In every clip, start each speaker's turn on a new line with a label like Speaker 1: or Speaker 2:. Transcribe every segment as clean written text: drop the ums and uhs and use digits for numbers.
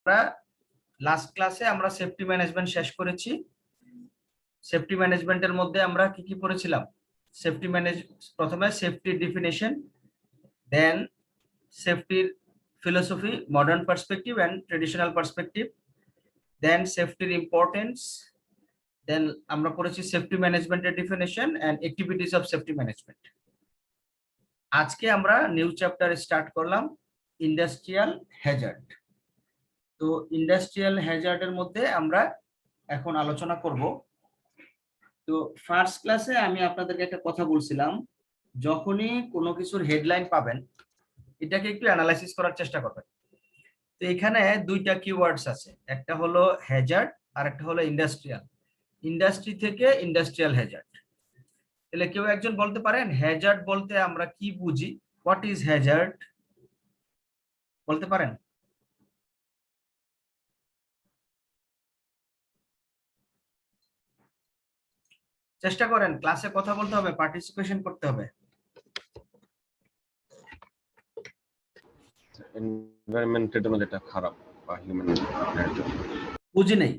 Speaker 1: আমরা লাস্ট ক্লাসে আমরা সেফটি ম্যানেজমেন্ট শেষ করেছি। সেফটি ম্যানেজমেন্টের মধ্যে আমরা কি কি পড়েছিলাম? প্রথমে সেফটি ডেফিনিশন, দেন সেফটির philosophy, modern perspective and traditional perspective, then সেফটির ইম্পর্টেন্স, দেন আমরা পড়েছি সেফটি ম্যানেজমেন্টের definition and activities of safety management. আজকে আমরা নিউ চ্যাপ্টার স্টার্ট করলাম, ইন্ডাস্ট্রিয়াল হ্যাজার্ড। তো ইন্ডাস্ট্রিয়াল হ্যাজার্ডের মধ্যে আমরা এখন আলোচনা করব। তো ফার্স্ট ক্লাসে আমি আপনাদেরকে একটা কথা বলছিলাম, যখনই কোনো কিছুর হেডলাইন পাবেন এটাকে একটু অ্যানালাইসিস করার চেষ্টা করবেন। তো এখানে দুইটা কিওয়ার্ডস আছে, একটা হলো হ্যাজার্ড আর একটা হলো ইন্ডাস্ট্রিয়াল। ইন্ডাস্ট্রি থেকে ইন্ডাস্ট্রিয়াল হ্যাজার্ড। তাহলে কেউ একজন বলতে পারেন হ্যাজার্ড বলতে আমরা কি বুঝি? হোয়াট ইজ হ্যাজার্ড বলতে পারেন? চেষ্টা করেন, ক্লাসে কথা বলতে হবে, পার্টিসিপেশন করতে হবে।
Speaker 2: এনভায়রনমেন্টের জন্য যেটা খারাপ বা হিউম্যানের জন্য
Speaker 1: বুঝি নেই।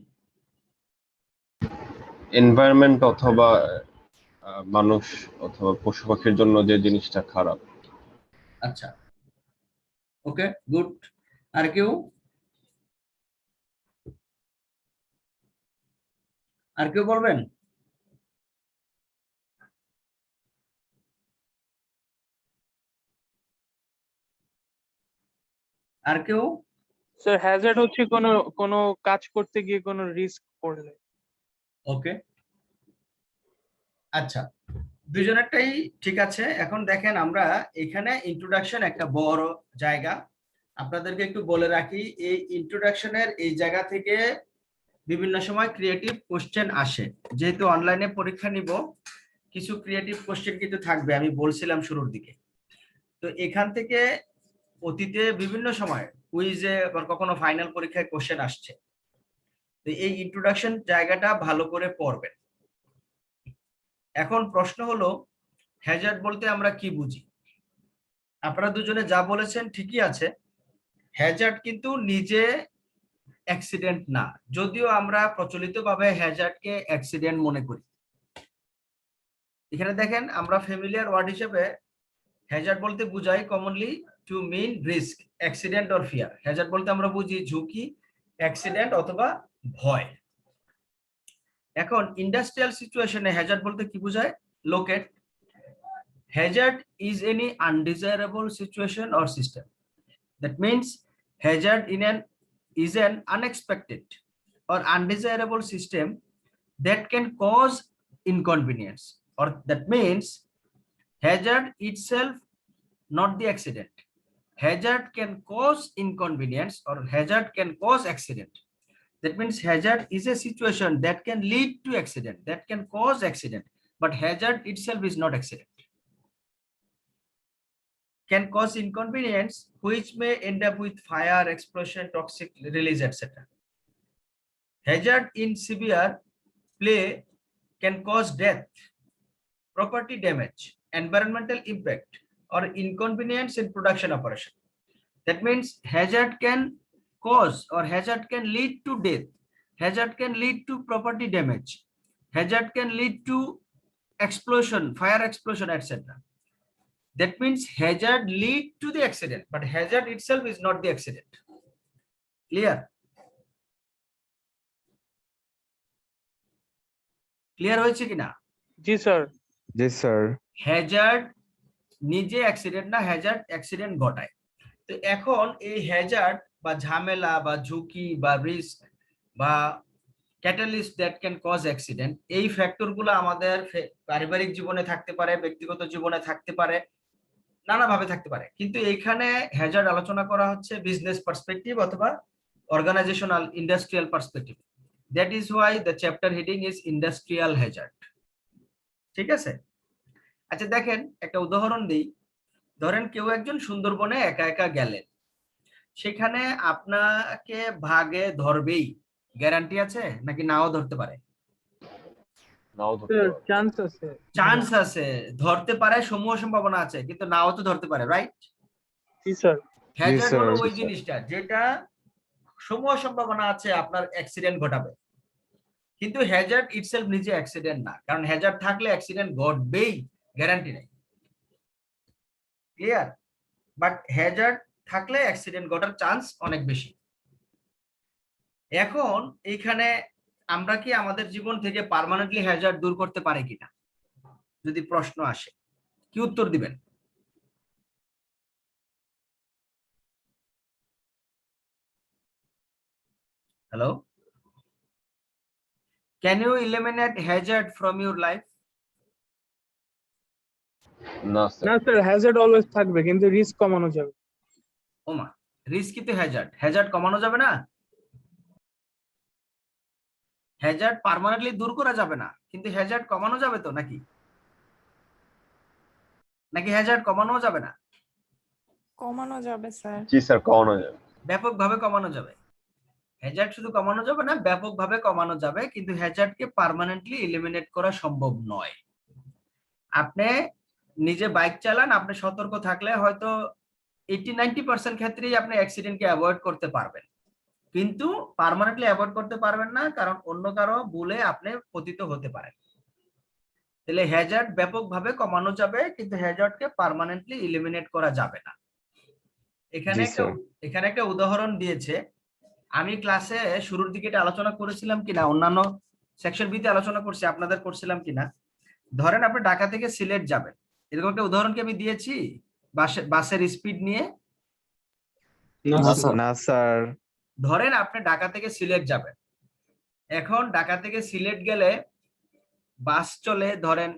Speaker 2: এনভায়রনমেন্ট অথবা মানুষ অথবা পশু পাখির জন্য যে জিনিসটা খারাপ।
Speaker 1: আচ্ছা, ওকে, গুড। আর কেউ? আর কেউ বলবেন? আর কেউ?
Speaker 3: স্যার হ্যাজার্ড হচ্ছে কোনো কাজ করতে গিয়ে কোনো রিস্ক পড়লে।
Speaker 1: ওকে, আচ্ছা, দুজনেরটাই ঠিক আছে। এখন দেখেন, আমরা এখানে ইন্ট্রোডাকশন একটা বড় জায়গা। আপনাদেরকে একটু বলে রাখি, এই ইন্ট্রোডাকশনের এই জায়গা থেকে বিভিন্ন সময় ক্রিয়েটিভ কোশ্চেন আসে। যেহেতু অনলাইনে পরীক্ষা নিব, কিছু ক্রিয়েটিভ কোশ্চেন কিন্তু থাকবে, আমি বলছিলাম শুরুর দিকে। তো এখান থেকে অতীতে বিভিন্ন সময় কুইজে বা কখনো ফাইনাল পরীক্ষায় কোশ্চেন আসছে। তো এই ইন্ট্রোডাকশন জায়গাটা ভালো করে পড়বেন। এখন প্রশ্ন হলো, হ্যাজার্ড বলতে আমরা কি বুঝি? আপনারা দুজনে যা বলেছেন ঠিকই আছে। হ্যাজার্ড কিন্তু নিজে অ্যাক্সিডেন্ট না, যদিও আমরা প্রচলিতভাবে হ্যাজার্ডকে অ্যাক্সিডেন্ট মনে করি। এখানে দেখেন, আমরা ফ্যামিলিয়ার ওয়ার্ড হিসেবে হ্যাজার্ড বলতে বুঝাই commonly to mean risk, accident or fear. Hazard বলতে আমরা বুঝি ঝুঁকি, অ্যাক্সিডেন্ট অথবা ভয়। এখন ইন্ডাস্ট্রিয়াল সিচুয়েশনে হ্যাজার্ড বলতে কি বোঝায়? Locate, hazard is any undesirable situation or system. That means hazard is an unexpected or undesirable system that can cause inconvenience, or that means hazard itself, not the accident. Hazard can cause inconvenience or hazard can cause accident. That means hazard is a situation that can lead to accident, that can cause accident, but hazard itself is not accident. Can cause inconvenience which may end up with fire, explosion, toxic release, etc. Hazard in severe play can cause death, property damage, environmental impact, or inconvenience in production operation. That means hazard can cause or hazard can lead to death, hazard can lead to property damage, hazard can lead to explosion, fire explosion, etc. That means hazard lead to the accident, but hazard itself is not the accident. Clear? Clear হয়েছে কিনা?
Speaker 3: জি sir.
Speaker 4: জি sir.
Speaker 1: Hazard নিজে accident না, Hazard accident ঘটায়। তো এখন এই Hazard বা ঝামেলা বা ঝুঁকি বা রিস্ক বা catalyst that can cause accident, এই ফ্যাক্টরগুলো আমাদের পারিবারিক জীবনে থাকতে পারে, ব্যক্তিগত জীবনে থাকতে পারে, নানাভাবে থাকতে পারে। কিন্তু এখানে হ্যাজার্ড আলোচনা করা হচ্ছে বিজনেস পার্সপেক্টিভ অথবা organisational industrial perspective. That is why the chapter heading is industrial hazard. ঠিক আছে? আচ্ছা দেখেন, একটা উদাহরণ দিই। ধরেন কেউ একজন সুন্দরবনে একা একা গেলেন, সেখানে আপনাকে ভাগে ধরবেই, গ্যারান্টি আছে নাকি নাও ধরতে পারে?
Speaker 2: নাও ধরতে
Speaker 3: স্যার
Speaker 2: পারে।
Speaker 3: চান্স আছে।
Speaker 1: চান্স আছে, ধরতে পারে, সমূহ সম্ভাবনা আছে, কিন্তু নাও তো ধরতে পারে, রাইট?
Speaker 3: জি স্যার।
Speaker 1: হ্যাজার্ড হলো
Speaker 4: স্যার।
Speaker 1: ওই জিনিসটা যেটা সমূহ সম্ভাবনা আছে আপনার অ্যাক্সিডেন্ট ঘটাবে, কিন্তু হ্যাজার্ড ইটসেলফ নিজে অ্যাক্সিডেন্ট না, কারণ হ্যাজার্ড থাকলে অ্যাক্সিডেন্ট ঘটবেই, গ্যারান্টি নেই। ক্লিয়ার? বাট হ্যাজার্ড থাকলে অ্যাক্সিডেন্ট ঘটার চান্স অনেক বেশি। এখন এইখানে আমরা কি আমাদের জীবন থেকে পার্মানেন্টলি হ্যাজার্ড দূর করতে পারি কিনা যদি প্রশ্ন আসে, কি উত্তর দিবেন? Hello, can you eliminate hazard from your life?
Speaker 2: না স্যার।
Speaker 3: না স্যার, হ্যাজার্ড অলওয়েজ থাকবে, কিন্তু রিস্ক কমানো যাবে।
Speaker 1: ওমা, রিস্কই তো হ্যাজার্ড, হ্যাজার্ড কমানো যাবে না? হ্যাজার্ড পার্মানেন্টলি দূর করা যাবে না, কিন্তু হ্যাজার্ড কমানো যাবে তো, নাকি নাকি হ্যাজার্ড কমানো যাবে না?
Speaker 4: কমানো যাবে স্যার।
Speaker 2: জি স্যার, কমানো যাবে।
Speaker 1: ব্যাপকভাবে কমানো যাবে। হ্যাজার্ড শুধু কমানো যাবে না, ব্যাপকভাবে কমানো যাবে, কিন্তু হ্যাজার্ডকে পার্মানেন্টলি এলিমিনেট করা সম্ভব নয়। আপনি নিজে বাইক চালান, আপনি সতর্ক থাকলে হয়তো 80-90% ক্ষেত্রেই আপনি অ্যাক্সিডেন্টকে অ্যাভয়েড করতে পারবেন, কিন্তু পার্মানেন্টলি অ্যাভয়েড করতে পারবেন না, কারণ অন্য কারো ভুলে আপনি পতিত হতে পারেন। তাহলে হ্যাজার্ড ব্যাপকভাবে কমানো যাবে, কিন্তু হ্যাজার্ডকে পার্মানেন্টলি এলিমিনেট করা যাবে না। এখানে
Speaker 2: জি
Speaker 1: একটা
Speaker 2: স্যার।
Speaker 1: এখানে একটা উদাহরণ দিয়েছে। আমি ক্লাসে শুরুর দিকে এটা আলোচনা করেছিলাম কিনা, অন্যান্য সেকশন বিতে আলোচনা করছি, আপনাদের করছিলাম কিনা। ধরেন আপনি ঢাকা থেকে সিলেট যাবেন, এরকম একটা উদাহরণ কি আমি দিয়েছি বাসের স্পিড নিয়ে?
Speaker 5: না স্যার।
Speaker 1: ধরেন আপনি ঢাকা থেকে সিলেট যাবেন, এখন ঢাকা থেকে সিলেট গেলে বাস চলে ধরেন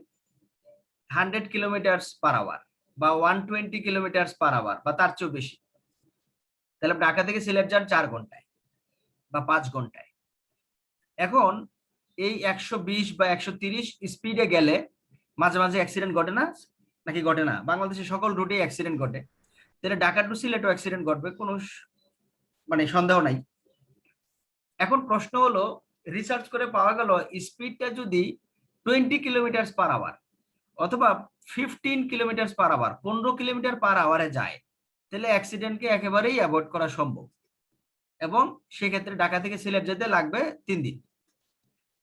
Speaker 1: 100 কিলোমিটার পার আওয়ার বা 120 কিলোমিটার পার আওয়ার বা তার চেয়েও বেশি। তাহলে ঢাকা থেকে সিলেট যান 4 ঘন্টায় বা 5 ঘন্টায়। এখন এই 120 বা 130 স্পিডে গেলে মাঝে মাঝে অ্যাক্সিডেন্ট ঘটে না, নাকি ঘটে না? বাংলাদেশের সকল রুটে অ্যাক্সিডেন্ট ঘটে, তাহলে ঢাকা টু সিলেটও অ্যাক্সিডেন্ট ঘটবে, কোনো মানে সন্দেহ নাই। এখন প্রশ্ন হলো, রিসার্চ করে পাওয়া গেল স্পিডটা যদি 20 কিলোমিটার পার আওয়ার অথবা 15 kilometre per hour, 15 kilometre per আওয়ারে যায়, তাহলে অ্যাক্সিডেন্টকে একেবারেই অ্যাভয়েড করা সম্ভব, এবং সেক্ষেত্রে ঢাকা থেকে সিলেট যেতে লাগবে 3 দিন।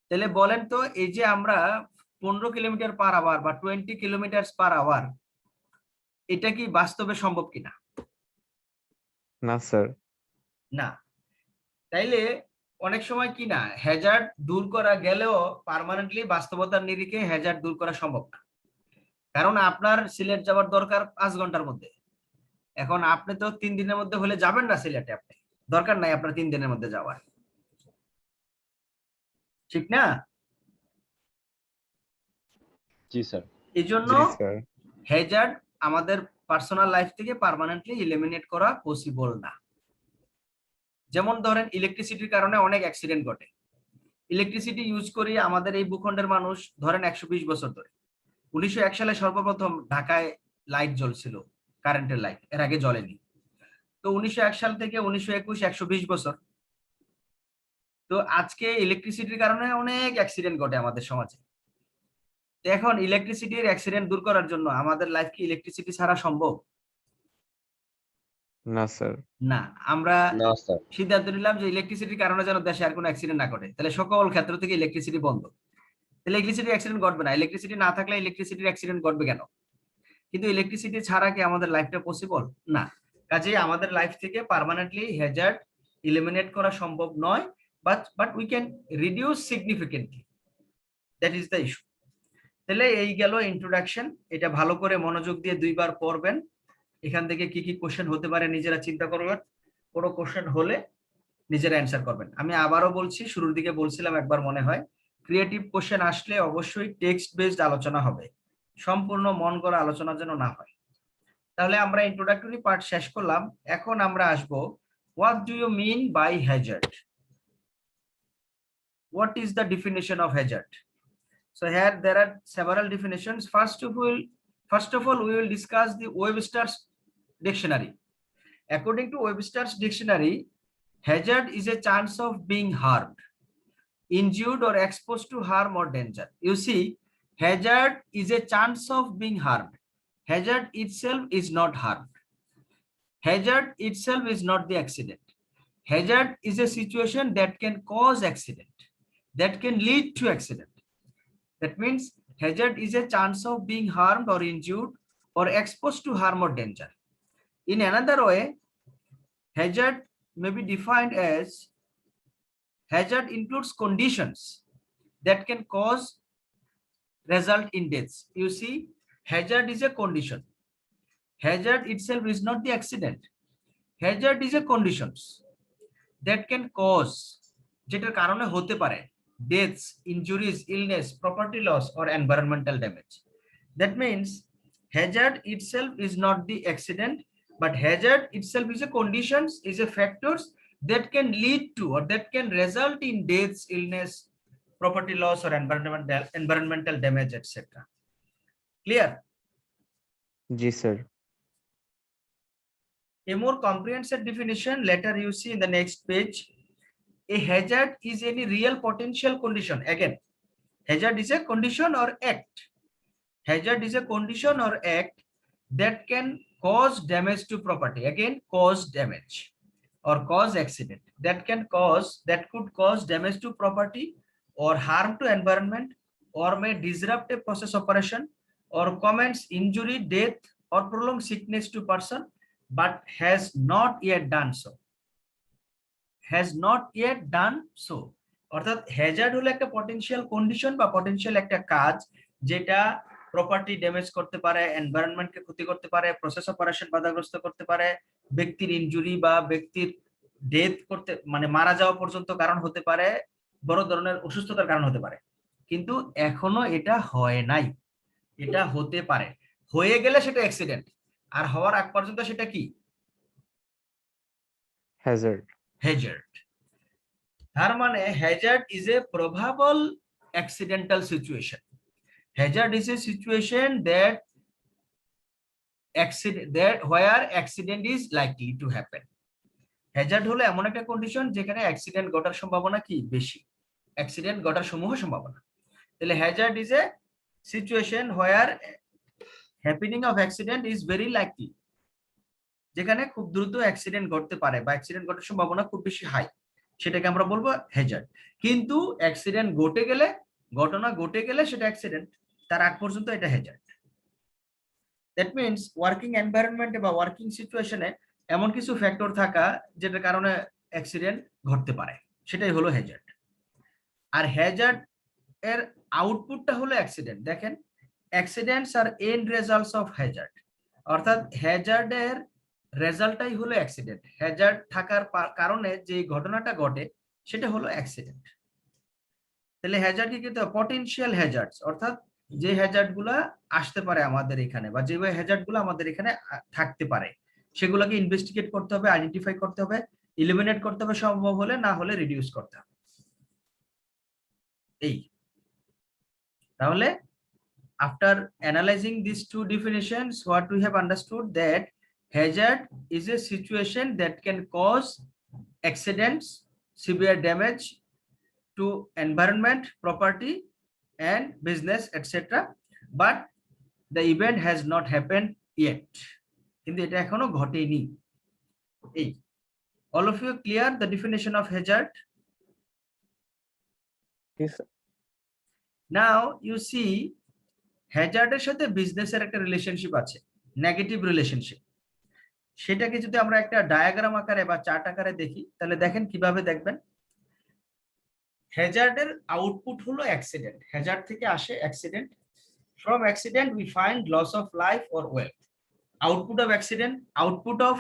Speaker 1: তাহলে বলেন তো, এই যে আমরা 15 কিলোমিটার পার আওয়ার বা 20 কিলোমিটার পার আওয়ার, এটা কি বাস্তবে সম্ভব কিনা?
Speaker 5: না স্যার।
Speaker 1: না। তাইলে অনেক সময় কি না, হ্যাজার্ড দূর করা গেলেও পার্মানেন্টলি বাস্তবতার নিরিখে হ্যাজার্ড দূর করা সম্ভব না, কারণ আপনার সিলেট যাওয়ার দরকার 5 ঘন্টার মধ্যে। এখন আপনি তো 3 দিনের মধ্যে হলে যাবেন না সিলেটে, আপনি দরকার নাই আপনার 3 দিনের মধ্যে যাওয়ার, ঠিক না?
Speaker 2: জি স্যার।
Speaker 1: এই জন্য
Speaker 5: জি স্যার।
Speaker 1: হ্যাজার্ড আমাদের পার্সোনাল লাইফ থেকে পার্মানেন্টলি এলিমিনেট করা পসিবল না। যেমন ধরেন ইলেকট্রিসিটির কারণে অনেক অ্যাক্সিডেন্ট ঘটে। ইলেকট্রিসিটি ইউজ করি আমাদের এই ভূখণ্ডের মানুষ ধরেন 120 বছর ধরে। 1901 সালে সর্বপ্রথম ঢাকায় লাইট জ্বলছিল, কারেন্টের লাইট, এর আগে জ্বলেনি। তো 1901 সাল থেকে 1921, 120 বছর। তো আজকে ইলেকট্রিসিটির কারণে অনেক অ্যাক্সিডেন্ট ঘটে আমাদের সমাজে। তো এখন ইলেকট্রিসিটির অ্যাক্সিডেন্ট দূর করার জন্য আমাদের লাইফ কি ইলেকট্রিসিটি ছাড়া সম্ভব?
Speaker 5: না স্যার।
Speaker 1: না। আমরা
Speaker 2: না স্যার।
Speaker 1: সিদ্ধান্ত নিলাম যে ইলেকট্রিসিটির কারণে যেন দেশে আর কোনো অ্যাক্সিডেন্ট না ঘটে, তাহলে সকল ক্ষেত্র থেকে ইলেকট্রিসিটি বন্ধ, তাহলে ইলেকট্রিসিটি অ্যাক্সিডেন্ট ঘটবে না। ইলেকট্রিসিটি না থাকলে ইলেকট্রিসিটির অ্যাক্সিডেন্ট ঘটবে কেন? কিন্তু ইলেকট্রিসিটি ছাড়া কি আমাদের লাইফটা পসিবল? না। কাজেই আমাদের লাইফ থেকে পার্মানেন্টলি হ্যাজার্ড এলিমিনেট করা সম্ভব নয়, but we can reduce significantly, that is the issue. তাহলে এই গেল ইন্ট্রোডাকশন, এটা ভালো করে মনোযোগ দিয়ে 2 বার পড়বেন। এখান থেকে কি কি কোশ্চেন হতে পারে নিজেরা চিন্তা করবেন, কোনো কোশ্চেন হলে নিজেরা অ্যান্সার করবেন। আমি আবারও বলছি, শুরুর দিকে বলছিলাম একবার মনে হয়, ক্রিয়েটিভ কোশ্চেন আসলে অবশ্যই টেক্সট বেসড আলোচনা হবে, সম্পূর্ণ মন করা আলোচনা যেন না হয়। তাহলে আমরা ইন্ট্রোডাক্টরি পার্ট শেষ করলাম, এখন আমরা আসব what do you mean by hazard, what is the definition of hazard? So here there are several definitions. First of all we will discuss the Webster's dictionary. According to Webster's dictionary, hazard is a chance of being harmed, injured or exposed to harm or danger. You see, hazard is a chance of being harmed. Hazard itself is not harmed. Hazard itself is not the accident. Hazard is a situation that can cause accident, that can lead to accident. That means hazard is a chance of being harmed or injured or exposed to harm or danger. In another way, hazard may be defined as hazard includes conditions that can cause result in deaths. You see, hazard is a condition. Hazard itself is not the accident. Hazard is a conditions that can cause, যেটার কারণে হতে পারে, deaths, injuries, illness, property loss or environmental damage. That means hazard itself is not the accident, but hazard itself is a conditions, is a factors that can lead to or that can result in deaths, illness, property loss or environmental damage, etc. Clear?
Speaker 5: G sir.
Speaker 1: A more comprehensive definition later you see in the next page. A hazard is any real potential condition. Again, hazard is a condition or act. Hazard is a condition or act that can cause damage to property. Again, cause damage or cause accident. That could cause damage to property or harm to environment, or may disrupt a process operation, or commence injury, death, or prolonged sickness to person, but has not yet done so. Has not yet done so. অর্থাৎ Hazard হলো একটা potential condition বা potential একটা কাজ যেটা property damage করতে পারে, এনভায়রনমেন্টকে ক্ষতি করতে পারে, প্রসেস অপারেশন বাধাগ্রস্ত করতে পারে, ব্যক্তির ইনজুরি বা ব্যক্তির ডেথ করতে মানে মারা যাওয়া পর্যন্ত কারণ হতে পারে, বড় ধরনের অসুস্থতার কারণ হতে পারে। কিন্তু এখনো এটা হয় নাই, এটা হতে পারে। হয়ে গেলে সেটা অ্যাক্সিডেন্ট, আর হওয়ার আগ পর্যন্ত সেটা কি?
Speaker 5: হ্যাজার্ড।
Speaker 1: হ্যাজার্ড। তার মানে Hazard is a probable accidental situation. Hazard is a situation that where accident is likely to happen. Hazard হলো এমন একটা কন্ডিশন যেখানে অ্যাক্সিডেন্ট ঘটার সম্ভাবনা কি বেশি, অ্যাক্সিডেন্ট ঘটার সমূহ সম্ভাবনা। তাহলে Hazard is a situation where happening of accident is very likely, যেখানে খুব দ্রুত অ্যাক্সিডেন্ট ঘটতে পারে বা অ্যাক্সিডেন্ট ঘটার সম্ভাবনা খুব বেশি হাই, সেটাকে আমরা বলবো হ্যাজার্ড। কিন্তু অ্যাক্সিডেন্ট ঘটে গেলে, ঘটনা ঘটে গেলে সেটা অ্যাক্সিডেন্ট, তার আগ পর্যন্ত এটা হ্যাজার্ড। দ্যাট মিনস ওয়ার্কিং এনভায়রনমেন্টে বা ওয়ার্কিং সিচুয়েশনে এমন কিছু ফ্যাক্টর থাকা যেটার কারণে অ্যাক্সিডেন্ট ঘটতে পারে, সেটাই হলো হ্যাজার্ড। আর হ্যাজার্ড এর আউটপুটটা হলো অ্যাক্সিডেন্ট। দেখেন, accidents are end results of hazard, অর্থাৎ হ্যাজার্ডের রেজাল্টটাই হলো অ্যাক্সিডেন্ট। হ্যাজার্ড থাকার কারণে যে ঘটনাটা ঘটে সেটা হলো অ্যাক্সিডেন্ট। তাহলে হ্যাজার্ড কি পটেনশিয়াল হ্যাজার্ডস, অর্থাৎ যে হ্যাজার্ড গুলা আসতে পারে আমাদের এখানে বা যে হ্যাজার্ড গুলো আমাদের এখানে থাকতে পারে সেগুলোকে ইনভেস্টিগেট করতে হবে, আইডেন্টিফাই করতে হবে, ইলিমিনেট করতে হবে সম্ভব হলে, না হলে রিডিউস করতে হবে। এই তাহলে after analyzing these two definitions, what we have understood that hazard is a situation that can cause accidents, severe damage to environment, property and business, etc. But the event has not happened yet. কিন্তু এটা এখনো ঘটেনি। এই all of you clear the definition of hazard?
Speaker 5: Yes, sir.
Speaker 1: Now you see হ্যাজার্ডের সাথে বিজনেসের একটা relationship আছে, negative relationship. সেটাকে যদি আমরা একটা ডায়াগ্রাম আকারে বা চার্ট আকারে দেখি তাহলে দেখেন কিভাবে দেখবেন। হ্যাজার্ডের আউটপুট হলো অ্যাক্সিডেন্ট, হ্যাজার্ড থেকে আসে accident. From accident we find loss of life or wealth. Output of accident, output of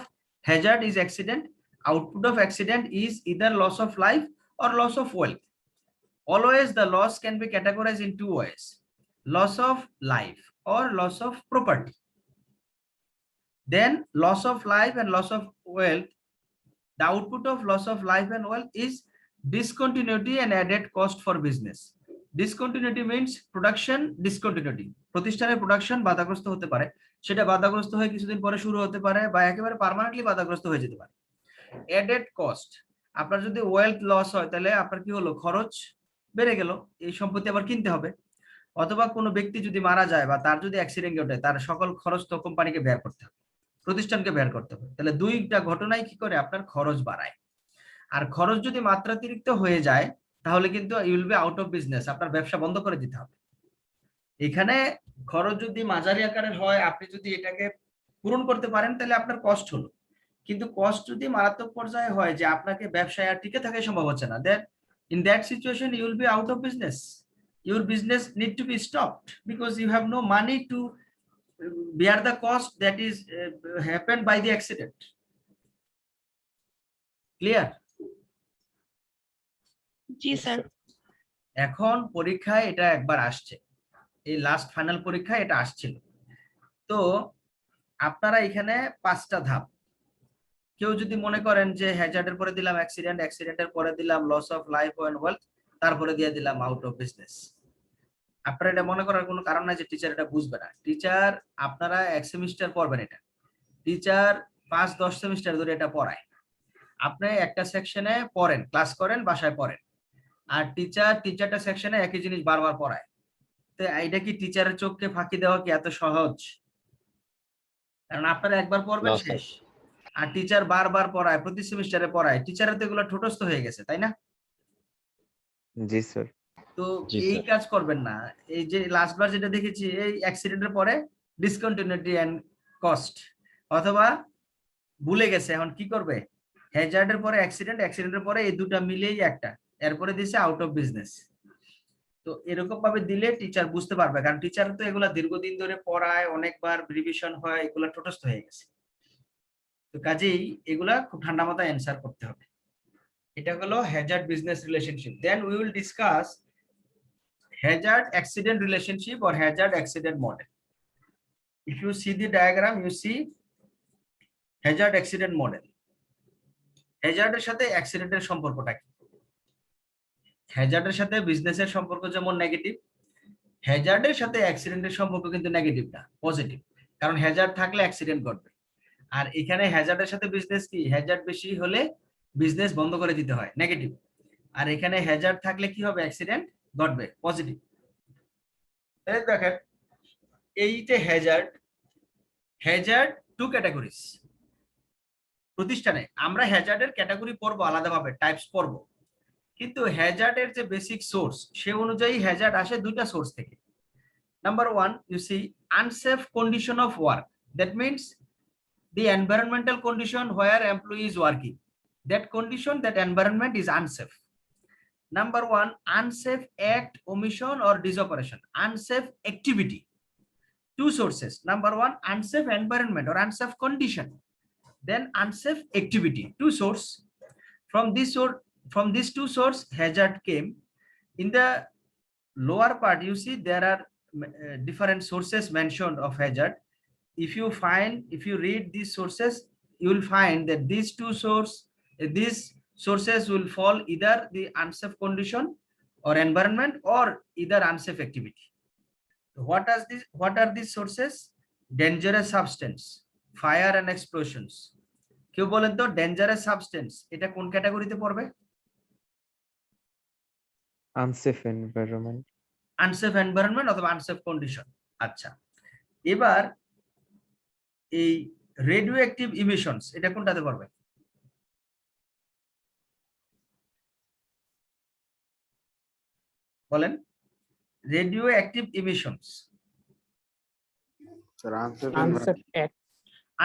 Speaker 1: hazard is accident, output of accident is either loss of life or loss of wealth. Always the loss can be categorized in two ways: loss of life or loss of property. Then loss of life and loss of wealth, the output of loss of life and wealth is discontinuity and added cost for business. Discontinuity means production discontinuity, প্রতিষ্ঠানের production বাধাগ্রস্ত হতে পারে, সেটা বাধাগ্রস্ত হয়ে কিছুদিন পরে শুরু হতে পারে বা একেবারে পার্মানেন্টলি বাধাগ্রস্ত হয়ে যেতে পারে। added cost, আপনার যদি ওয়েলথ লস হয় তাহলে আপনার কি হলো, খরচ বেড়ে গেল, এই সম্পত্তি আবার কিনতে হবে। অথবা কোনো ব্যক্তি যদি মারা যায় বা তার যদি অ্যাক্সিডেন্ট ঘটে, তার সকল খরচ তো কোম্পানিকে বের করতে হবে, প্রতিষ্ঠানকে বের করতে হবে। তাহলে দুইটা ঘটনাই কি করে আপনার খরচ বাড়ায়। আর খরচ যদি মাত্রাতিরিক্ত হয়ে যায় তাহলে কিন্তু you will be out of business, আপনার ব্যবসা বন্ধ করে দিতে হবে। এখানে খরচ যদি মাঝারি আকারের হয়, আপনি যদি এটাকে পূরণ করতে পারেন তাহলে আপনার কষ্ট হলো, কিন্তু কষ্ট যদি মারাত্মক পর্যায়ে হয় যে আপনাকে ব্যবসায় আর টিকে থাকা সম্ভব হচ্ছে না, then in that situation you will be out of business, your business need to be stopped because you have no money to bear the cost that is happened by the accident. Clear?
Speaker 4: G sir.
Speaker 1: এখন পরীক্ষায় এটা একবার আসছে, এই last final পরীক্ষায় এটা আসছিল। তো আপনারা এখানে 5টা ধাপ, কেউ যদি মনে করেন যে হ্যাজার্ডের পরে দিলাম অ্যাক্সিডেন্ট, অ্যাক্সিডেন্টের পরে দিলাম loss of life and wealth, তারপরে দিয়ে দিলাম আউট অফ বিজনেস। আপনারা এটা মনে করার কোনো কারণ নাই যে টিচার এটা বুঝবে না। টিচার আপনারা 1 সেমিস্টার পড়বেন, এটা টিচার 5-10 সেমিস্টার ধরে এটা পড়ায়। আপনি একটা সেকশনে পড়েন, ক্লাস করেন, বাসায় পড়েন, আর টিচার 3-4টা সেকশনে একই জিনিস বারবার পড়ায়। তো এটা কি টিচারের চোখকে ফাঁকি দেওয়া কি এত সহজ? কারণ আপনারা একবার পড়বেন
Speaker 2: না, স্যার।
Speaker 1: শেষ, আর টিচার বারবার পড়ায়, প্রতি সেমিস্টারে পড়ায়, টিচারের তো এগুলো ঠোঁটস্থ হয়ে গেছে, তাই না?
Speaker 5: জি স্যার।
Speaker 1: তো
Speaker 2: জি,
Speaker 1: এই
Speaker 2: স্যার।
Speaker 1: কাজ করবেন না। এই যে লাস্ট বার যেটা দেখেছি, এই অ্যাক্সিডেন্টের পরে ডিসকন্টিনিউটি এন্ড কস্ট, অথবা ভুলে গেছে এখন কি করবে, হ্যাজার্ডের পরে অ্যাক্সিডেন্ট, অ্যাক্সিডেন্টের পরে এই দুটা মিলেই একটা, এরপরে দিছে আউট অফ বিজনেস। তো এরকম ভাবে দিলে টিচার বুঝতে পারবে, কারণ টিচার তো এগুলা দীর্ঘদিন ধরে পড়ায়, অনেকবার রিভিশন হয়, এগুলা ঠোঁটস্থ হয়ে গেছে। তো কাজেই এগুলা খুব ঠান্ডা মাথায় অ্যান্সার করতে হবে। এটা হলো hazard business relationship. Then we will discuss hazard accident relationship or hazard accident model. If you see the diagram, you see hazard accident model. hazard এর সাথে accident এর সম্পর্কটা কি? hazard এর সাথে বিজনেস এর সম্পর্ক যেমন নেগেটিভ, hazard এর সাথে accident এর সম্পর্ক কিন্তু নেগেটিভ না, পজিটিভ। কারণ hazard থাকলে অ্যাক্সিডেন্ট ঘটবে, আর এখানে hazard এর সাথে বিজনেস কি, hazard বেশি হলে বিজনেস বন্ধ করে দিতে হয়, নেগেটিভ। আর এখানে hazard থাকলে কি হবে, অ্যাক্সিডেন্ট ঘটবে, পজিটিভ। এই দেখেন, এইতে হ্যাজার্ড 2 ক্যাটাগরিজ। প্রতিষ্ঠানে আমরা হ্যাজার্ডের ক্যাটাগরি পড়বো আলাদাভাবে, টাইপস পড়বো, কিন্তু হ্যাজার্ডের যে বেসিক সোর্স সে অনুযায়ী হ্যাজার্ড আসে 2টা সোর্স থেকে। Number 1, you see unsafe condition of work, that means the environmental condition where employee is working, that condition, that environment is unsafe. Number 1, unsafe act, omission or disoperation, unsafe activity. 2 sources. Number 1, unsafe environment or unsafe condition, then unsafe activity, 2 source. From these 2 source hazard came. In the lower part you see there are different sources mentioned of hazard. If you read these sources, you will find that these sources will fall either the unsafe condition or environment or either unsafe activity. What are these sources? Dangerous substance, fire and explosions. কেউ বলেন তো dangerous substance এটা কোন ক্যাটাগরিতে পড়বে?
Speaker 5: Unsafe environment.
Speaker 1: Unsafe environment অথবা unsafe condition. আচ্ছা, এবার এই রেডিও অ্যাক্টিভ ইমিশনস এটা কোনটাতে পড়বে? বলেন, রেডিও অ্যাক্টিভ ইমিশনস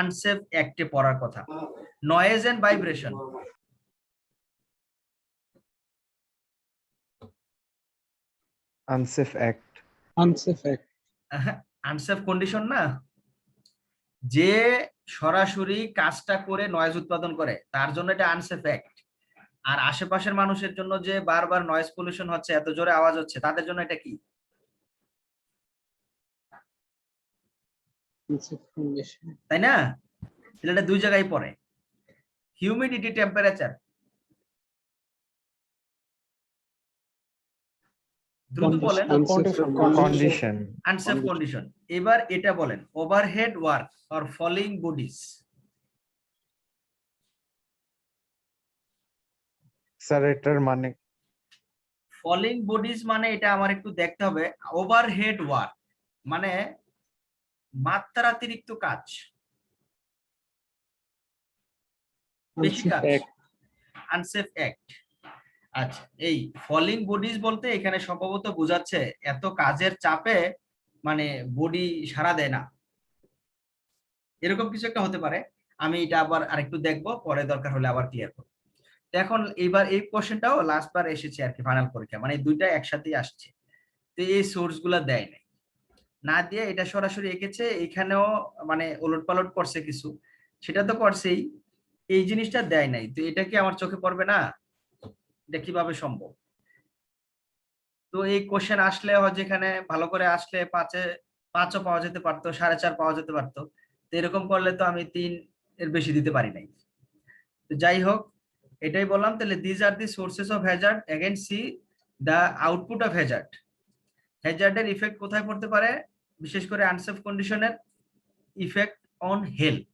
Speaker 1: আনসেফ অ্যাক্টে পড়ার কথা। Noise and vibration,
Speaker 5: unsafe act.
Speaker 1: Unsafe condition না, যে সরাসরি কাজটা করে নয়েজ উৎপাদন করে তার জন্য এটা আনসেফ অ্যাক্ট। আর আশেপাশের মানুষের জন্য যে বারবার নয়েজ পলিউশন হচ্ছে, এত জোরে আওয়াজ হচ্ছে, তাদের জন্য এটা কি? তাই না? এটা 2 জায়গায় পড়ে। হিউমিডিটি, টেম্পারেচার, দ্রুত বলেন।
Speaker 5: কন্ডিশন।
Speaker 1: Unsafe condition. এবার এটা বলেন, overhead work or falling bodies.
Speaker 5: Sir এটার মানে
Speaker 1: ফলিং বডিজ মানে এটা আমার একটু দেখতে হবে। ওভারহেড ওয়ার্ক মানে মাত্রাতিরিক্ত কাজ, বেশি কাজ। Unsafe act. আচ্ছা, এই ফলিং বডিজ বলতে এখানে সম্ভবত বোঝাচ্ছে এত কাজের চাপে মানে বডি সাড়া দেয় না, এরকম কিছু একটা হতে পারে। আমি এটা আবার আরেকটু দেখবো, পরে দরকার হলে আবার ক্লিয়ার করবো। তো এখন এইবার এই কোশ্চেনটাও লাস্ট বার এসেছে আর কি, ফাইনাল পরীক্ষা, মানে দুইটা একসাথেই আসছে। তো এই সোর্স গুলা দেয় নাই, না দিয়ে এটা সরাসরি এঁকেছে, এখানেও মানে ওলট পালট করছে কিছু, সেটা তো করছেই, এই জিনিসটা দেয় নাই। তো এটা কি আমার চোখে পড়বে না? এটা কিভাবে সম্ভব? তো এই কোশ্চেন আসলে হয়তো এখানে ভালো করে আসলে 5ও পাওয়া যেতে পারতো, 4.5 পাওয়া যেতে পারতো। তো এরকম করলে তো আমি 3 এর বেশি দিতে পারি নাই। তো যাই হোক, এটাই বললাম। তাহলে these are the sources of hazard, again see the output of hazard. হ্যাজার্ডের ইফেক্ট কোথায় পড়তে পারে? বিশেষ করে আনসেফ কন্ডিশনের ইফেক্ট অন হেলথ।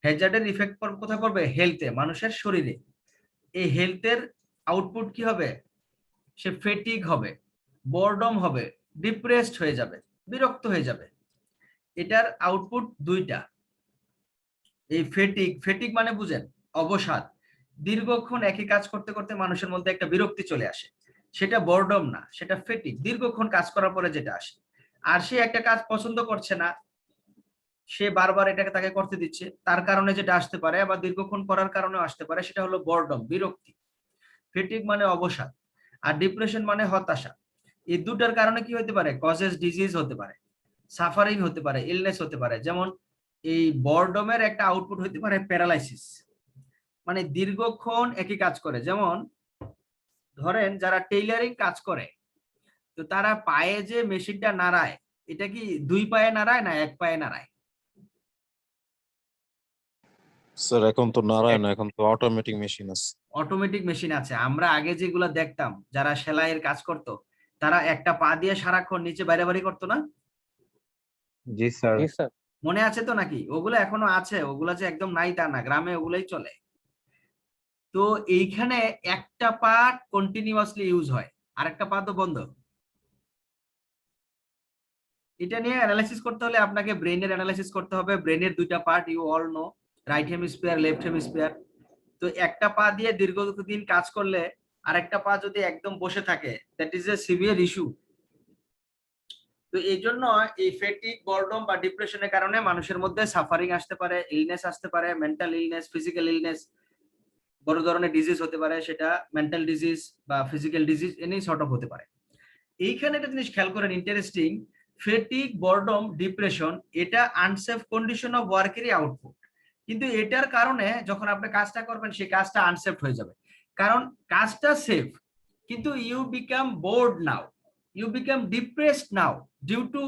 Speaker 1: হ্যাজার্ডের ইফেক্ট কোথায় পড়বে? হেলথে, মানুষের শরীরে। এই হেলথের আউটপুট কি হবে? সে ফেটিগ হবে, বোরডম হবে, ডিপ্রেসড হয়ে যাবে, বিরক্ত হয়ে যাবে। এটার আউটপুট দুইটা। এই ফেটিগ মানে বুঝেন অবসাদ, দীর্ঘক্ষণ একই কাজ করতে করতে মানুষের মধ্যে একটা বিরক্তি চলে আসে, সেটা বোরডম না, সেটা ফেটিগ, দীর্ঘক্ষণ কাজ করার পরে যেটা আসে। আর সে একটা কাজ পছন্দ করছে না, সে বারবার এটাকে তাকে করতে দিচ্ছে, তার কারণে যেটা আসতে পারে, আবার দীর্ঘক্ষণ করার কারণেও আসতে পারে, সেটা হলো বোরডম, বিরক্তি। ফেটিগ মানে অবসাদ, আর ডিপ্রেশন মানে হতাশা। এই দুটার কারণে কি হতে পারে? কজেস ডিজিজ হতে পারে, সাফারিং হতে পারে, ইলনেস হতে পারে। যেমন এই বরডমের একটা আউটপুট হতে পারে প্যারালাইসিস, মানে দীর্ঘক্ষণ একই কাজ করে। যেমন ধরেন যারা টেইলারিং কাজ করে, তো তারা পায়ে যে মেশিনটা নাড়ায়, এটা কি 2 পায়ে নাড়ায় না 1 পায়ে নাড়ায়?
Speaker 6: স্যার এখন তো নারায়ণ, এখন তো অটোমেটিক মেশিন আছে।
Speaker 1: অটোমেটিক মেশিন আছে। আমরা আগে যেগুলা দেখতাম যারা সেলাইয়ের কাজ করতো, তারা একটা পা দিয়ে সারাক্ষণ নিচে বাইরে বাড়ি করতো না?
Speaker 5: জি স্যার।
Speaker 3: জি স্যার।
Speaker 1: মনে আছে তো নাকি? ওগুলো এখনো আছে, ওগুলা যে একদম নাই তা না, গ্রামে ওগুলাই চলে। তো এইখানে একটা পা কন্টিনিউয়াসলি ইউজ হয়, আরেকটা পা তো বন্ধ। এটা নিয়ে অ্যানালাইসিস করতে হলে আপনাকে ব্রেনের অ্যানালাইসিস করতে হবে। ব্রেনের দুইটা part, you all know, right hemisphere, left hemisphere. তো একটা পা দিয়ে দীর্ঘদিন কাজ করলে আরেকটা পা যদি একদম বসে থাকে, that is a severe issue. তো এই জন্য এই ফেটিগ, বরডম বা ডিপ্রেশনের কারণে মানুষের মধ্যে সাফারিং আসতে পারে, ইলনেস আসতে পারে, মেন্টাল ইলনেস, ফিজিক্যাল ইলনেস, বড় ধরনের ডিজিজ হতে পারে, সেটা মেন্টাল ডিজিজ বা physical disease any sort of হতে পারে। এইখানে একটা জিনিস খেয়াল করেন, ইন্টারেস্টিং, ফেটিগ, বরডম, ডিপ্রেশন, এটা আনসেফ কন্ডিশন অফ ওয়ার্কেরই আউটপুট। কিন্তু এটার কারণে যখন আপনি কাজটা করবেন, সেই কাজটা আনসেফ হয়ে যাবে, কারণ কাজটা সেফ, কিন্তু you become bored now, you become depressed now due to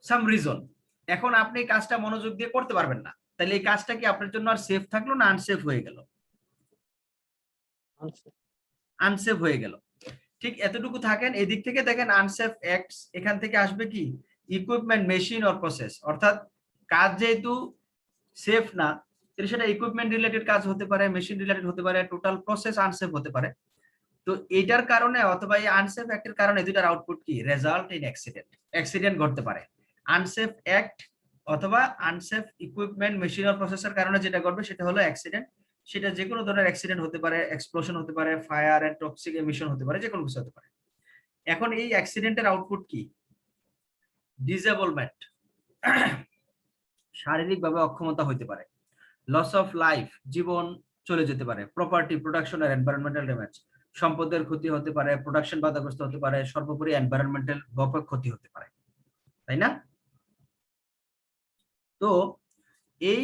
Speaker 1: some reason. এখন আপনি কাজটা মনোযোগ দিয়ে করতে পারবেন না, তাহলে এই কাজটা কি আপনার জন্য আর সেফ থাকলো না আনসেফ হয়ে গেল? আনসেফ হয়ে গেল। ঠিক এতটুকু থাকেন। এদিক থেকে দেখেন আনসেফ অ্যাক্টস, এখান থেকে আসবে কি? Equipment, machine or process. অর্থাৎ কাজ যেহেতু সেফ না, তাহলে সেটা ইকুইপমেন্ট রিলেটেড কাজ হতে পারে, মেশিন রিলেটেড হতে পারে, টোটাল প্রসেস আনসেফ হতে পারে। তো এটার কারণে অথবা এই আনসেফ অ্যাক্টের কারণে দুটার আউটপুট কি? Result in accident. অ্যাক্সিডেন্ট ঘটতে পারে। আনসেফ অ্যাক্ট অথবা আনসেফ ইকুইপমেন্ট, মেশিন অর প্রসেসের কারণে যেটা ঘটবে সেটা হলো অ্যাক্সিডেন্ট। সেটা যে কোনো ধরনের অ্যাক্সিডেন্ট হতে পারে, এক্সপ্লোশন হতে পারে, ফায়ার এন্ড টক্সিক এমিশন হতে পারে, যে কোনো কিছু হতে পারে। এখন এই অ্যাক্সিডেন্টের আউটপুট কি? ডিসেবলমেন্ট, শারীরিকভাবে অক্ষমতা হতে পারে। লস অফ লাইফ, জীবন চলে যেতে পারে। প্রপার্টি, প্রোডাকশন আর এনভায়রনমেন্টাল ড্যামেজ, সম্পদের ক্ষতি হতে পারে, প্রোডাকশন বাধাগ্রস্ত হতে পারে, সর্বোপরি এনভায়রনমেন্টাল ব্যাপক ক্ষতি হতে পারে, তাই না? তো এই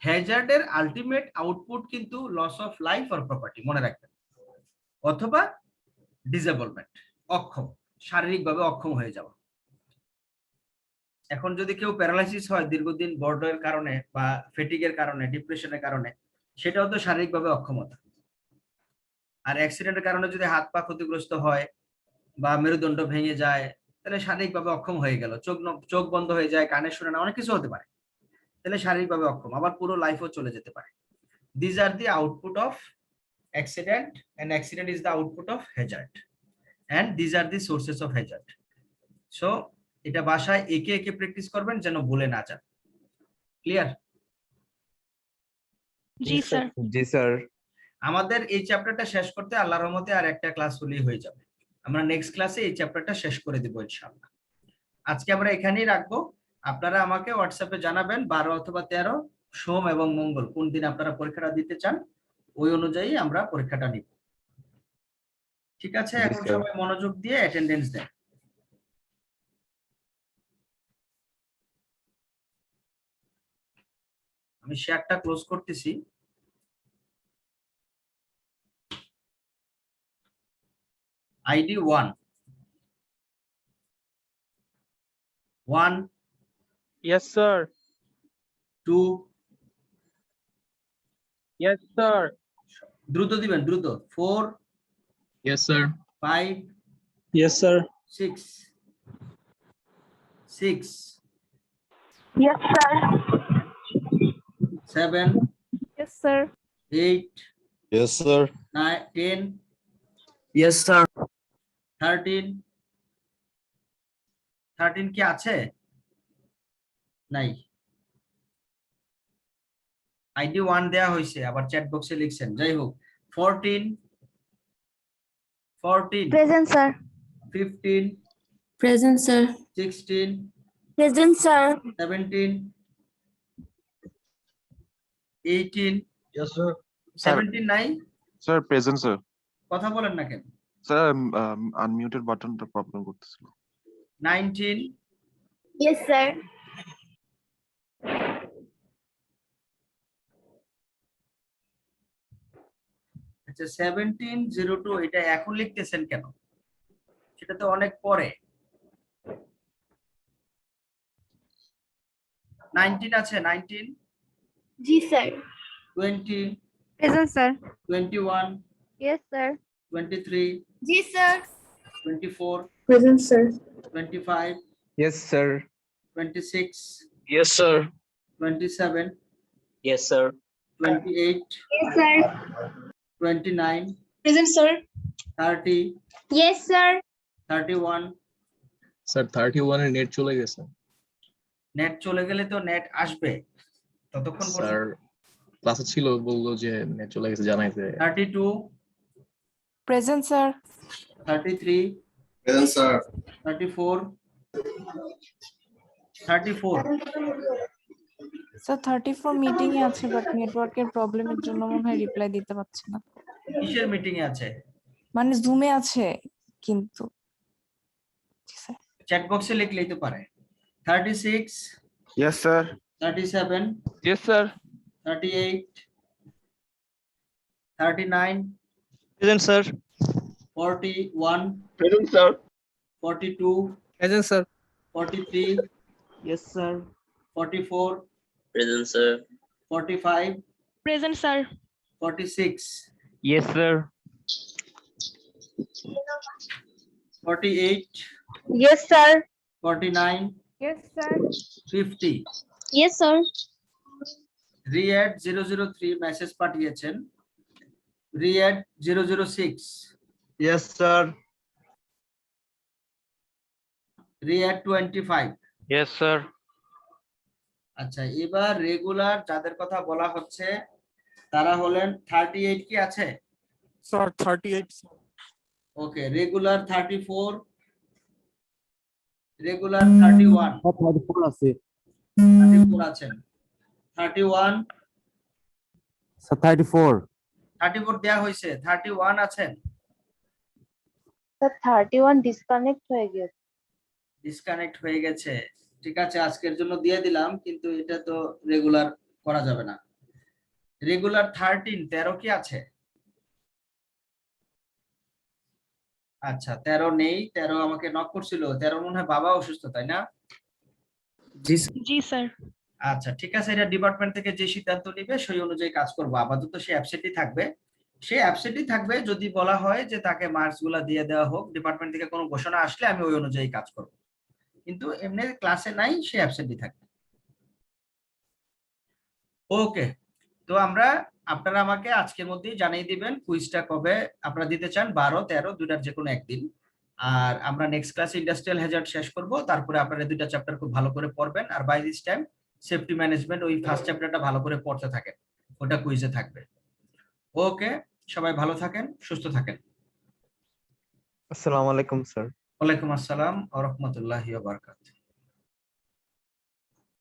Speaker 1: হ্যাজার্ডের আলটিমেট আউটপুট কিন্তু loss of life or property, মনে রাখবেন, অথবা ডিসেবলমেন্ট, অক্ষম, শারীরিকভাবে অক্ষম হয়ে যাওয়া। এখন যদি কেউ প্যারালাইসিস হয় দীর্ঘদিন বর্ডের কারণে বা ফেটিগের কারণে, ডিপ্রেশনের কারণে, সেটাও তো শারীরিকভাবে অক্ষমতা। আর অ্যাক্সিডেন্টের কারণে যদি হাত পা ক্ষতিগ্রস্ত হয় বা মেরুদণ্ড ভেঙে যায়, তাহলে শারীরিকভাবে অক্ষম হয়ে গেল। চোখ বন্ধ হয়ে যায়, কানে শুনে না, অনেক কিছু হতে পারে, তাহলে শারীরিকভাবে অক্ষম। আবার পুরো লাইফও চলে যেতে পারে। This are the output of accident, and accident is the output of hazard, and these are the sources of hazard. So এটা বাসায় একে একে প্র্যাকটিস করবেন যেন ভুলে না যান। ক্লিয়ার?
Speaker 4: জি স্যার।
Speaker 5: জি স্যার।
Speaker 1: আমাদের এই চ্যাপ্টারটা শেষ করতে আল্লাহর রহমতে আর একটা ক্লাস হলেই হয়ে যাবে। আমরা নেক্সট ক্লাসে এই চ্যাপ্টারটা শেষ করে দিব ইনশাআল্লাহ। আজকে আমরা এখানেই রাখবো। আপনারা আমাকে হোয়াটসঅ্যাপে জানাবেন 12 অথবা 13 সোম এবং মঙ্গল কোন দিন আপনারা পরীক্ষাটা দিতে চান, ওই অনুযায়ী আমরা পরীক্ষাটা নিব। ঠিক আছে,
Speaker 5: জি,
Speaker 1: এখন
Speaker 5: স্যার।
Speaker 1: সবাই মনোযোগ দিয়ে অ্যাটেন্ডেন্স দেন। আমি শেয়ারটা ক্লোজ করতেছি। ID 1 1
Speaker 3: Yes, sir.
Speaker 1: 2
Speaker 3: Yes, sir.
Speaker 1: দ্রুত দিবেন, দ্রুত। 4
Speaker 7: Yes, sir.
Speaker 1: 5
Speaker 7: Yes, sir.
Speaker 1: 6 6
Speaker 4: Yes, sir.
Speaker 1: 7
Speaker 4: Yes, sir.
Speaker 1: 8
Speaker 6: Yes, sir.
Speaker 1: 9 10
Speaker 7: Yes, sir.
Speaker 1: 13 13 কি আছে? নাই। আইডি 1 দেয়া হয়েছে, আবার চ্যাট বক্সে লিখছেন। যাই হোক, 14
Speaker 8: Present, sir.
Speaker 1: 15
Speaker 8: Present, sir.
Speaker 1: 16
Speaker 8: Present, sir.
Speaker 1: 17 18
Speaker 7: Yes, sir.
Speaker 1: 17 নাই?
Speaker 9: Sir present sir.
Speaker 1: কথা বলেন না কেন?
Speaker 9: স্যার আনমিউটেড বাটনটা প্রবলেম করতেছিল।
Speaker 1: 19
Speaker 8: Yes, sir.
Speaker 1: আচ্ছা 1702 এটা এখন লিখতেছেন কেন? সেটা তো অনেক পরে। 19 আছে? 19
Speaker 8: G, sir.
Speaker 1: 20
Speaker 8: Present, sir.
Speaker 1: 21
Speaker 8: Yes, sir.
Speaker 1: 23
Speaker 8: G, sir.
Speaker 1: 24
Speaker 8: Present, sir.
Speaker 1: 25
Speaker 5: Yes, sir.
Speaker 1: 26
Speaker 7: Yes, sir.
Speaker 1: 27
Speaker 7: Yes, sir.
Speaker 1: 28
Speaker 8: Yes, sir.
Speaker 1: 29
Speaker 8: Present, sir.
Speaker 1: 30
Speaker 8: Yes, sir.
Speaker 1: 31
Speaker 7: Sir, 31 এর নেট চলে গেছে।
Speaker 1: নেট চলে গেলে তো নেট আসবে ততক্ষণ
Speaker 7: স্যার ক্লাসে ছিল, বললো যে নেট চলে গেছে, জানাইছে।
Speaker 1: 32
Speaker 4: Present, sir.
Speaker 1: 33
Speaker 6: Present, sir.
Speaker 1: 34 34
Speaker 4: sir 34 meeting এ আছে বাট নেটওয়ার্কের প্রবলেমের জন্য মনে হয় রিপ্লাই দিতে পারছে না।
Speaker 1: কিসের মিটিং এ আছে?
Speaker 4: মানে জুমে আছে কিন্তু জি স্যার।
Speaker 1: চ্যাট বক্সে লিখলেই তো পারে। 36
Speaker 9: yes sir.
Speaker 1: 37
Speaker 3: Yes, sir.
Speaker 1: 38 39
Speaker 7: Present, sir.
Speaker 1: 41
Speaker 2: present sir.
Speaker 1: 42
Speaker 7: Present, sir.
Speaker 1: 43
Speaker 7: Yes, sir.
Speaker 1: 44
Speaker 7: Present, sir.
Speaker 1: 45
Speaker 8: Present, sir.
Speaker 1: 46
Speaker 3: Yes, sir.
Speaker 1: 48
Speaker 8: Yes, sir.
Speaker 1: 49
Speaker 4: Yes, sir.
Speaker 1: 50
Speaker 8: Yes, sir.
Speaker 1: রিয়াড 003 message পাঠিয়েছেন। রিয়াড 006
Speaker 7: Yes, sir.
Speaker 1: রিয়াড 25।
Speaker 3: Yes, sir.
Speaker 1: আচ্ছা, এবার regular যাদের কথা বলা হচ্ছে তারা হলেন 38 কি আছে?
Speaker 6: Sir, 38.
Speaker 1: ওকে, রেগুলার 34 রেগুলার 31
Speaker 5: 34 আছে।
Speaker 1: 34 আছেন। 31
Speaker 5: স্যার 34
Speaker 1: 34 দেয়া হয়েছে। 31 আছেন?
Speaker 8: Sir, 31 disconnect হয়ে গেছে।
Speaker 1: ডিসকানেক্ট হয়ে গেছে। ঠিক আছে, আজকের জন্য দিয়ে দিলাম, কিন্তু এটা তো রেগুলার করা যাবে না। রেগুলার 13 কি আছে? আচ্ছা 13 নেই। 13 আমাকে নক করছিল। 13 মনে হয় বাবা অসুস্থ, তাই না?
Speaker 8: জি স্যার।
Speaker 1: আচ্ছা ঠিক আছে, এটা ডিপার্টমেন্ট থেকে যে সিদ্ধান্ত নিবে সেই অনুযায়ী কাজ করবো। আপাতত সে অ্যাবসেন্টই থাকবে। সে অ্যাবসেন্টই থাকবে। যদি বলা হয় যে তাকে মার্কস গুলা দিয়ে দেওয়া হোক, ডিপার্টমেন্ট থেকে কোনো ঘোষণা আসলে আমি ওই অনুযায়ী কাজ করব। কিন্তু এমনি ক্লাসে নাই, সে অ্যাবসেন্টই থাকবে। ওকে, তো আপনারা আমাকে আজকের মধ্যেই জানিয়ে দিবেন কুইজটা কবে আপনারা দিতে চান। 12, 13 দুটার যে কোনো একদিন। আর আমরা নেক্সট ক্লাসে ইন্ডাস্ট্রিয়াল হ্যাজার্ড শেষ করব। তারপরে আপনারা দুইটা চ্যাপ্টার খুব ভালো করে পড়বেন। আর by this time safety management ওই ফার্স্ট চ্যাপ্টারটা ভালো করে পড়তে থাকেন, ওটা কুইজে থাকবে। ওকে, সবাই ভালো থাকেন, সুস্থ থাকেন।
Speaker 5: আসসালামু আলাইকুম স্যার।
Speaker 1: ওয়ালাইকুম আসসালাম ওয়া রাহমাতুল্লাহি ওয়া বারাকাতুহু।